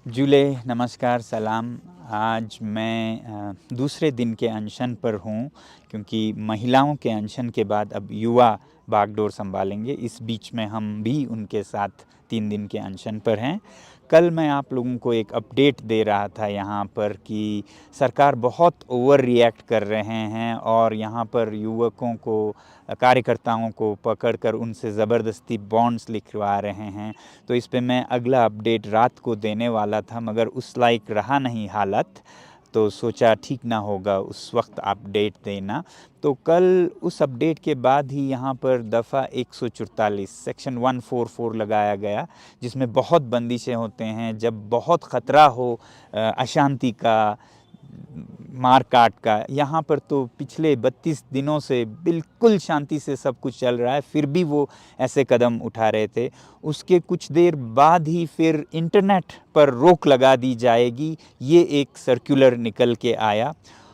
जुले नमस्कार सलाम। आज मैं दूसरे दिन के अनशन पर हूँ क्योंकि महिलाओं के अनशन के बाद अब युवा बागडोर संभालेंगे। इस बीच में हम भी उनके साथ 3 दिन के अनशन पर हैं। कल मैं आप लोगों को एक अपडेट दे रहा था यहाँ पर कि सरकार बहुत ओवर रिएक्ट कर रहे हैं और यहाँ पर युवकों को, कार्यकर्ताओं को पकड़कर उनसे ज़बरदस्ती बॉन्ड्स लिखवा रहे हैं। तो इस पे मैं अगला अपडेट रात को देने वाला था, मगर उस लायक रहा नहीं हालत, तो सोचा ठीक ना होगा उस वक्त अपडेट देना। तो कल उस अपडेट के बाद ही यहाँ पर दफ़ा 144 सेक्शन 144 लगाया गया, जिसमें बहुत बंदिशें होते हैं। जब बहुत ख़तरा हो अशांति का, मार काट का, यहाँ पर तो पिछले 32 दिनों से बिल्कुल शांति से सब कुछ चल रहा है, फिर भी वो ऐसे कदम उठा रहे थे। उसके कुछ देर बाद ही फिर इंटरनेट पर रोक लगा दी जाएगी, ये एक सर्कुलर निकल के आया।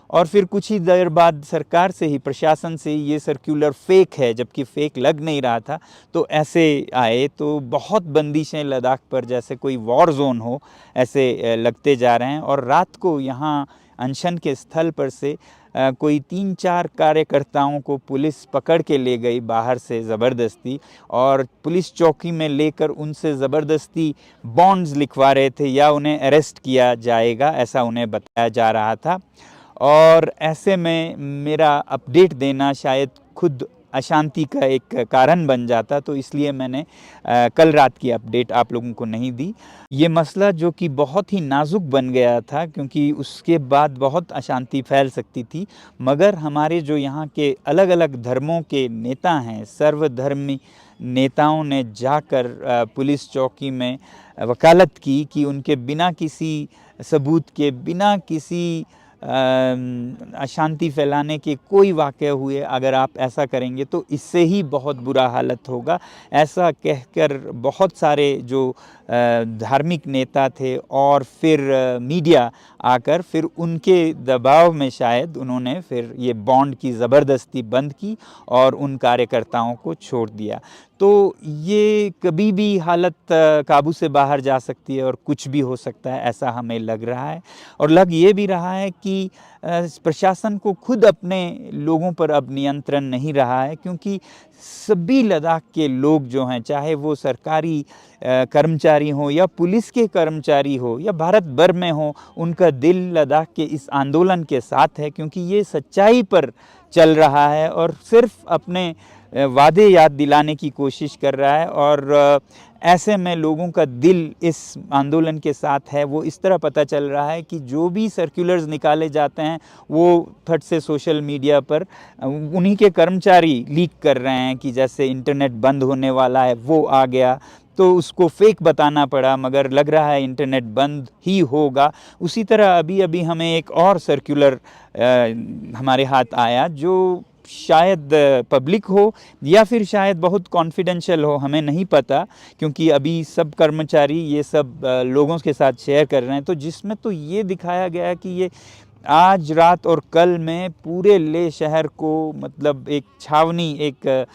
और फिर कुछ ही देर बाद सरकार से ही, प्रशासन से ही ये सर्कुलर फेक है, जबकि फेक लग नहीं रहा था। तो ऐसे आए तो बहुत बंदिशें लद्दाख पर जैसे कोई वॉर जोन हो ऐसे लगते जा रहे हैं। और रात को यहाँ अनशन के स्थल पर से कोई 3-4 कार्यकर्ताओं को पुलिस पकड़ के ले गई बाहर से ज़बरदस्ती, और पुलिस चौकी में लेकर उनसे ज़बरदस्ती बॉन्ड्स लिखवा रहे थे या उन्हें अरेस्ट किया जाएगा, ऐसा उन्हें बताया जा रहा था। और ऐसे में मेरा अपडेट देना शायद खुद अशांति का एक कारण बन जाता, तो इसलिए मैंने कल रात की अपडेट आप लोगों को नहीं दी। ये मसला जो कि बहुत ही नाजुक बन गया था, क्योंकि उसके बाद बहुत अशांति फैल सकती थी, मगर हमारे जो यहाँ के अलग अलग धर्मों के नेता हैं, सर्वधर्मी नेताओं ने जाकर पुलिस चौकी में वकालत की कि उनके बिना किसी सबूत के, बिना किसी अशांति फैलाने के कोई वाक़या हुए, अगर आप ऐसा करेंगे तो इससे ही बहुत बुरा हालत होगा। ऐसा कहकर बहुत सारे जो धार्मिक नेता थे और फिर मीडिया आकर फिर उनके दबाव में शायद उन्होंने फिर ये बॉन्ड की ज़बरदस्ती बंद की और उन कार्यकर्ताओं को छोड़ दिया। तो ये कभी भी हालत काबू से बाहर जा सकती है और कुछ भी हो सकता है, ऐसा हमें लग रहा है। और लग ये भी रहा है कि प्रशासन को खुद अपने लोगों पर अब नियंत्रण नहीं रहा है, क्योंकि सभी लद्दाख के लोग जो हैं, चाहे वो सरकारी कर्मचारी हो या पुलिस के कर्मचारी हो या भारत भर में हो, उनका दिल लद्दाख के इस आंदोलन के साथ है, क्योंकि ये सच्चाई पर चल रहा है और सिर्फ अपने वादे याद दिलाने की कोशिश कर रहा है। और ऐसे में लोगों का दिल इस आंदोलन के साथ है। वो इस तरह पता चल रहा है कि जो भी सर्कुलर्स निकाले जाते हैं वो फट से सोशल मीडिया पर उन्हीं के कर्मचारी लीक कर रहे हैं कि जैसे इंटरनेट बंद होने वाला है, वो आ गया तो उसको फेक बताना पड़ा, मगर लग रहा है इंटरनेट बंद ही होगा। उसी तरह अभी अभी हमें एक और सर्कुलर हमारे हाथ आया, जो शायद पब्लिक हो या फिर शायद बहुत कॉन्फिडेंशियल हो, हमें नहीं पता, क्योंकि अभी सब कर्मचारी ये सब लोगों के साथ शेयर कर रहे हैं। तो जिसमें तो ये दिखाया गया कि ये आज रात और कल में पूरे लेह शहर को मतलब एक छावनी, एक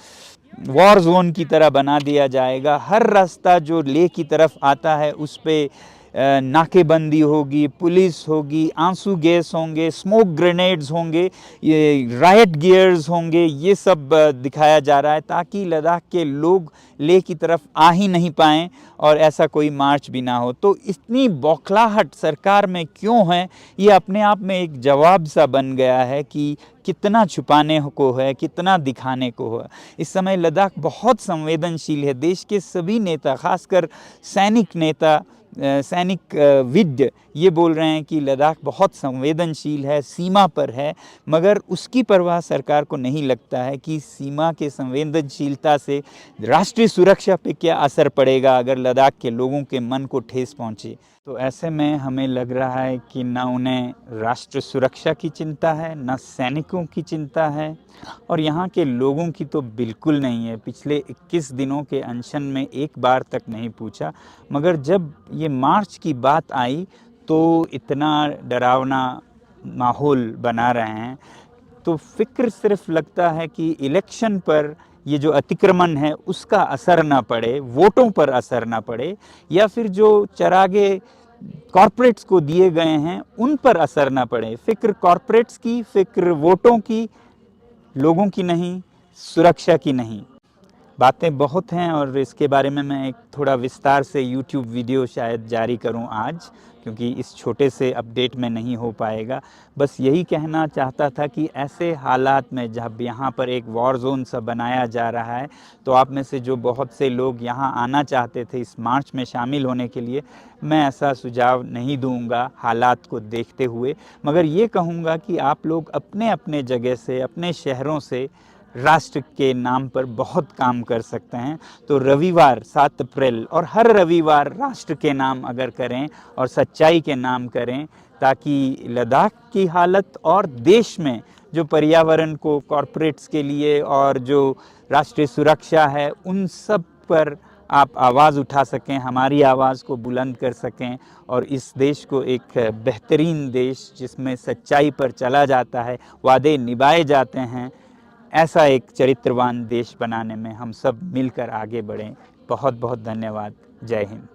वॉर जोन की तरह बना दिया जाएगा। हर रास्ता जो लेह की तरफ आता है उस पे नाकेबंदी होगी, पुलिस होगी, आंसू गैस होंगे, स्मोक ग्रेनेड्स होंगे, ये राइट गियर्स होंगे, ये सब दिखाया जा रहा है ताकि लद्दाख के लोग लेह की तरफ आ ही नहीं पाएँ और ऐसा कोई मार्च भी ना हो। तो इतनी बौखलाहट सरकार में क्यों है, ये अपने आप में एक जवाब सा बन गया है कि कितना छुपाने को है, कितना दिखाने को है। इस समय लद्दाख बहुत संवेदनशील है। देश के सभी नेता, खासकर सैनिक नेता, सैनिक विद ये बोल रहे हैं कि लद्दाख बहुत संवेदनशील है, सीमा पर है, मगर उसकी परवाह सरकार को नहीं लगता है कि सीमा के संवेदनशीलता से राष्ट्रीय सुरक्षा पे क्या असर पड़ेगा अगर लद्दाख के लोगों के मन को ठेस पहुंचे। तो ऐसे में हमें लग रहा है कि ना उन्हें राष्ट्र सुरक्षा की चिंता है, ना सैनिकों की चिंता है, और यहाँ के लोगों की तो बिल्कुल नहीं है। पिछले 21 दिनों के अनशन में एक बार तक नहीं पूछा, मगर जब ये मार्च की बात आई तो इतना डरावना माहौल बना रहे हैं। तो फिक्र सिर्फ लगता है कि इलेक्शन पर ये जो अतिक्रमण है उसका असर ना पड़े, वोटों पर असर ना पड़े, या फिर जो चरागे कॉरपोरेट्स को दिए गए हैं उन पर असर ना पड़े। फिक्र कॉरपोरेट्स की, फिक्र वोटों की, लोगों की नहीं, सुरक्षा की नहीं। बातें बहुत हैं और इसके बारे में मैं एक थोड़ा विस्तार से यूट्यूब वीडियो शायद जारी करूं आज, क्योंकि इस छोटे से अपडेट में नहीं हो पाएगा। बस यही कहना चाहता था कि ऐसे हालात में जब यहाँ पर एक वॉर जोन सा बनाया जा रहा है, तो आप में से जो बहुत से लोग यहाँ आना चाहते थे इस मार्च में शामिल होने के लिए, मैं ऐसा सुझाव नहीं दूंगा हालात को देखते हुए, मगर ये कहूँगा कि आप लोग अपने अपने जगह से, अपने शहरों से राष्ट्र के नाम पर बहुत काम कर सकते हैं। तो रविवार 7 अप्रैल और हर रविवार राष्ट्र के नाम अगर करें और सच्चाई के नाम करें, ताकि लद्दाख की हालत और देश में जो पर्यावरण को कॉरपोरेट्स के लिए और जो राष्ट्रीय सुरक्षा है उन सब पर आप आवाज़ उठा सकें, हमारी आवाज़ को बुलंद कर सकें और इस देश को एक बेहतरीन देश जिसमें सच्चाई पर चला जाता है, वादे निभाए जाते हैं, ऐसा एक चरित्रवान देश बनाने में हम सब मिलकर आगे बढ़ें। बहुत बहुत धन्यवाद। जय हिंद।